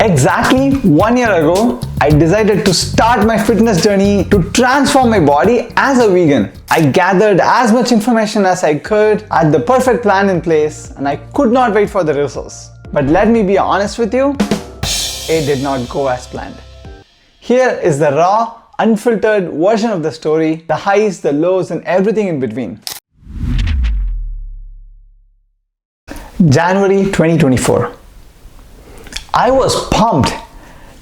Exactly 1 year ago, I decided to start my fitness journey to transform my body as a vegan. I gathered as much information as I could, had the perfect plan in place, and I could not wait for the results. But let me be honest with you, it did not go as planned. Here is the raw, unfiltered version of the story, the highs, the lows, and everything in between. January 2024. I was pumped.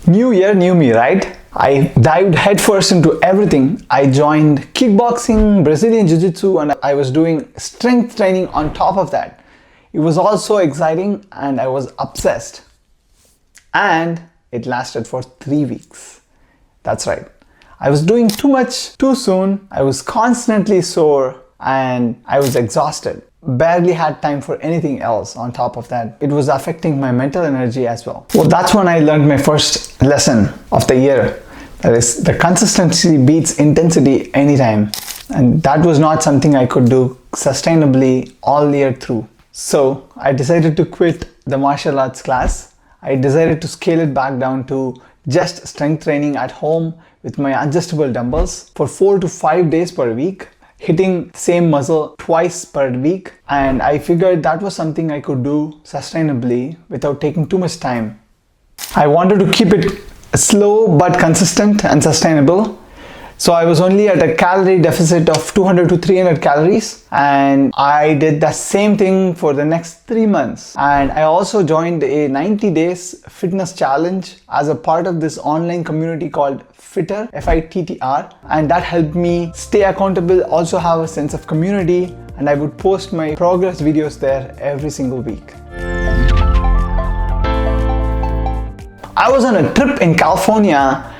New year, new me, right? I dived headfirst into everything. I joined kickboxing, Brazilian Jiu-Jitsu, and I was doing strength training on top of that. It was all so exciting and I was obsessed. And it lasted for 3 weeks. That's right. I was doing too much too soon. I was constantly sore and I was exhausted. Barely had time for anything else on top of that. It was affecting my mental energy as well. Well, that's when I learned my first lesson of the year. That is, the consistency beats intensity anytime. And that was not something I could do sustainably all year through. So I decided to quit the martial arts class. I decided to scale it back down to just strength training at home with my adjustable dumbbells for 4 to 5 days per week, hitting the same muscle twice per week, and I figured that was something I could do sustainably without taking too much time. I wanted to keep it slow but consistent and sustainable. So I was only at a calorie deficit of 200 to 300 calories, and I did the same thing for the next 3 months. And I also joined a 90 days fitness challenge as a part of this online community called Fitter, F-I-T-T-R, and that helped me stay accountable, also have a sense of community, and I would post my progress videos there every single week. I was on a trip in California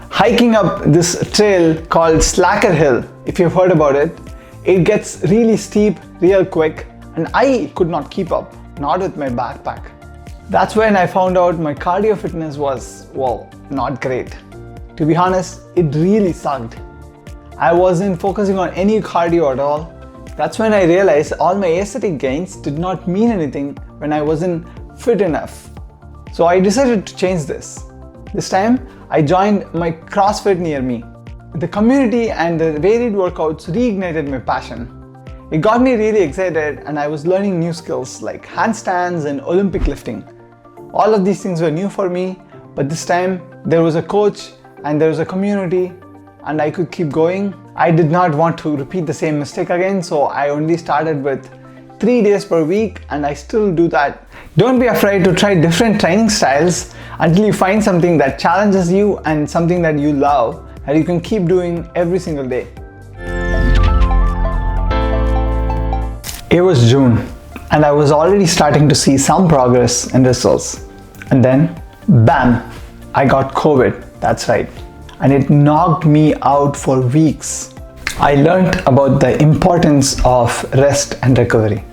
hiking up this trail called Slacker Hill. If you've heard about it, it gets really steep real quick and I could not keep up, not with my backpack. That's when I found out my cardio fitness was, well, not great. To be honest, it really sucked. I wasn't focusing on any cardio at all. That's when I realized all my aesthetic gains did not mean anything when I wasn't fit enough. So I decided to change this. This time, I joined my CrossFit near me. The community and the varied workouts reignited my passion. It got me really excited and I was learning new skills like handstands and Olympic lifting. All of these things were new for me, but this time there was a coach and there was a community and I could keep going. I did not want to repeat the same mistake again, so I only started with 3 days per week and I still do that. Don't be afraid to try different training styles until you find something that challenges you and something that you love and you can keep doing every single day. It was June and I was already starting to see some progress and results. And then, bam, I got COVID, that's right. And it knocked me out for weeks. I learned about the importance of rest and recovery.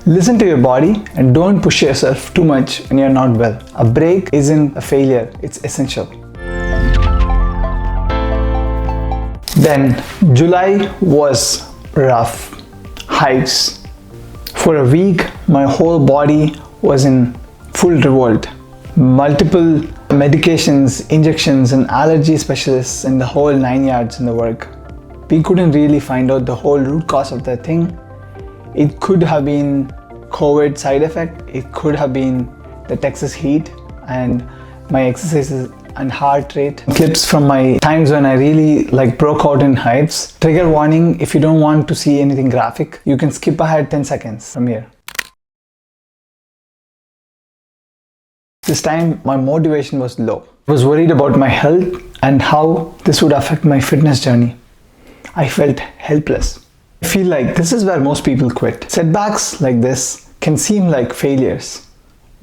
Listen to your body and don't push yourself too much when you're not well. A break isn't a failure, it's essential. Then July was rough. Hives. For a week, my whole body was in full revolt. Multiple medications, injections, and allergy specialists and the whole 9 yards in the work. We couldn't really find out the whole root cause of the thing. It could have been COVID side effect, it could have been the Texas heat and my exercises and heart rate. Clips from my times when I really broke out in hives. Trigger warning, if you don't want to see anything graphic, you can skip ahead 10 seconds from here. This time my motivation was low. I was worried about my health and how this would affect my fitness journey. I felt helpless. I feel like this is where most people quit. Setbacks like this can seem like failures,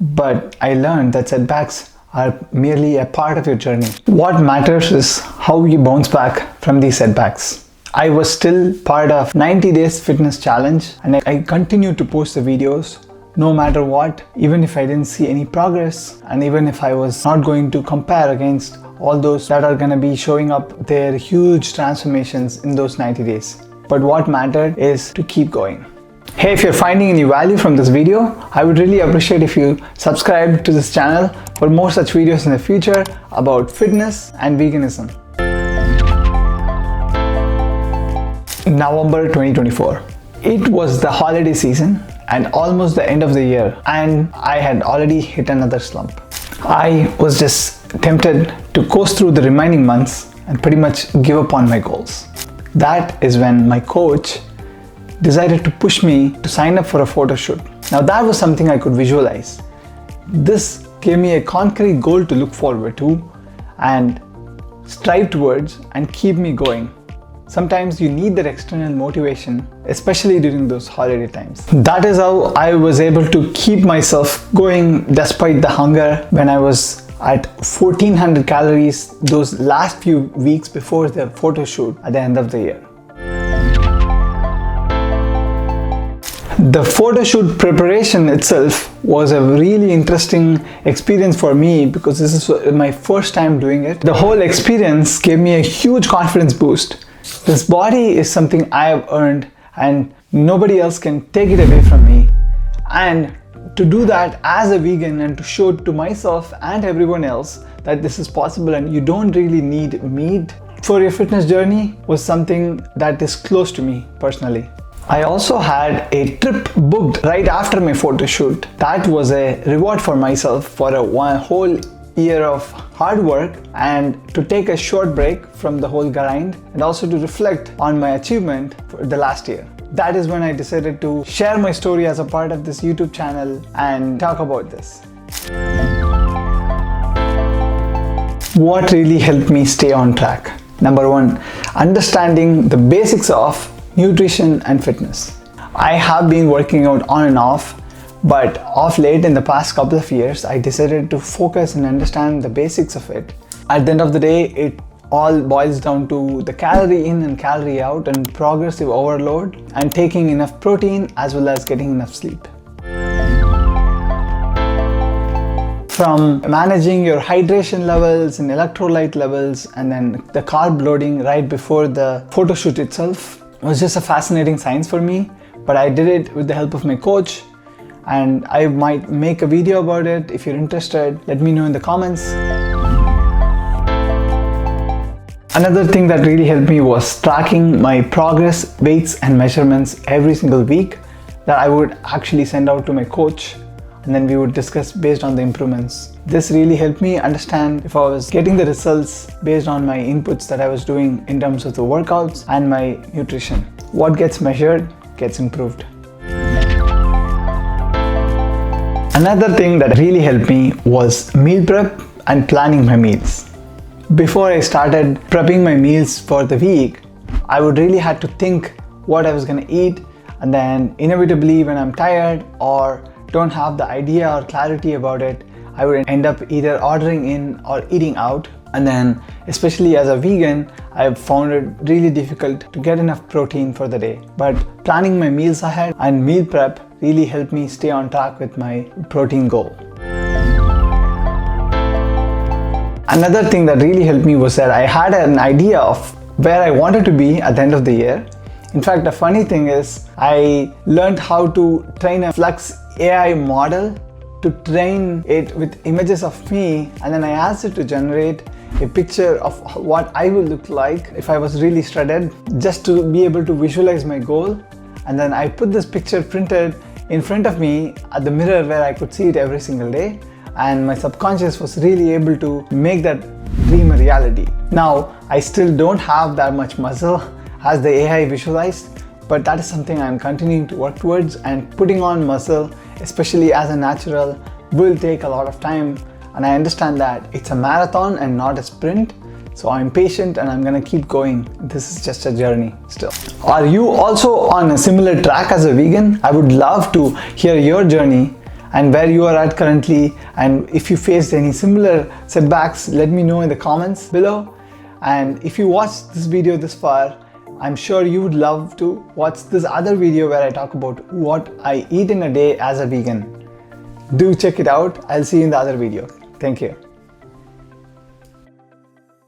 but I learned that setbacks are merely a part of your journey. What matters is how you bounce back from these setbacks. I was still part of 90 days fitness challenge and I continued to post the videos no matter what, even if I didn't see any progress and even if I was not going to compare against all those that are going to be showing up their huge transformations in those 90 days. But what mattered is to keep going. Hey, if you're finding any value from this video, I would really appreciate if you subscribe to this channel for more such videos in the future about fitness and veganism. November 2024. It was the holiday season and almost the end of the year, and I had already hit another slump. I was just tempted to coast through the remaining months and pretty much give up on my goals. That is when my coach decided to push me to sign up for a photo shoot. Now that was something I could visualize. This gave me a concrete goal to look forward to and strive towards and keep me going. Sometimes you need that external motivation, especially during those holiday times. That is how I was able to keep myself going despite the hunger when I was at 1400 calories those last few weeks before the photo shoot at the end of the year. The photo shoot preparation itself was a really interesting experience for me because this is my first time doing it. The whole experience gave me a huge confidence boost. This body is something I have earned and nobody else can take it away from me. And to do that as a vegan and to show to myself and everyone else that this is possible and you don't really need meat for your fitness journey was something that is close to me personally. I also had a trip booked right after my photo shoot. That was a reward for myself for a whole year of hard work and to take a short break from the whole grind and also to reflect on my achievement for the last year. That is when I decided to share my story as a part of this YouTube channel and talk about this. What really helped me stay on track? Number one, understanding the basics of nutrition and fitness. I have been working out on and off, but of late in the past couple of years, I decided to focus and understand the basics of it. At the end of the day, it all boils down to the calorie in and calorie out and progressive overload and taking enough protein as well as getting enough sleep. From managing your hydration levels and electrolyte levels and then the carb loading right before the photo shoot itself was just a fascinating science for me, but I did it with the help of my coach and I might make a video about it. If you're interested, let me know in the comments. Another thing that really helped me was tracking my progress, weights and measurements every single week that I would actually send out to my coach and then we would discuss based on the improvements. This really helped me understand if I was getting the results based on my inputs that I was doing in terms of the workouts and my nutrition. What gets measured gets improved. Another thing that really helped me was meal prep and planning my meals. Before I started prepping my meals for the week, I would really have to think what I was gonna eat, and then inevitably when I'm tired or don't have the idea or clarity about it, I would end up either ordering in or eating out. And then especially as a vegan, I've found it really difficult to get enough protein for the day. But planning my meals ahead and meal prep really helped me stay on track with my protein goal. Another thing that really helped me was that I had an idea of where I wanted to be at the end of the year. In fact, the funny thing is I learned how to train a Flux AI model to train it with images of me, and then I asked it to generate a picture of what I will look like if I was really shredded, just to be able to visualize my goal. And then I put this picture printed in front of me at the mirror where I could see it every single day, and my subconscious was really able to make that dream a reality. Now, I still don't have that much muscle as the AI visualized, but that is something I'm continuing to work towards, and putting on muscle, especially as a natural, will take a lot of time, and I understand that it's a marathon and not a sprint. So I'm patient and I'm gonna keep going. This is just a journey still. Are you also on a similar track as a vegan? I would love to hear your journey and where you are at currently, and if you faced any similar setbacks, let me know in the comments below. And if you watched this video this far, I'm sure you would love to watch this other video where I talk about what I eat in a day as a vegan. Do check it out. I'll see you in the other video. Thank you.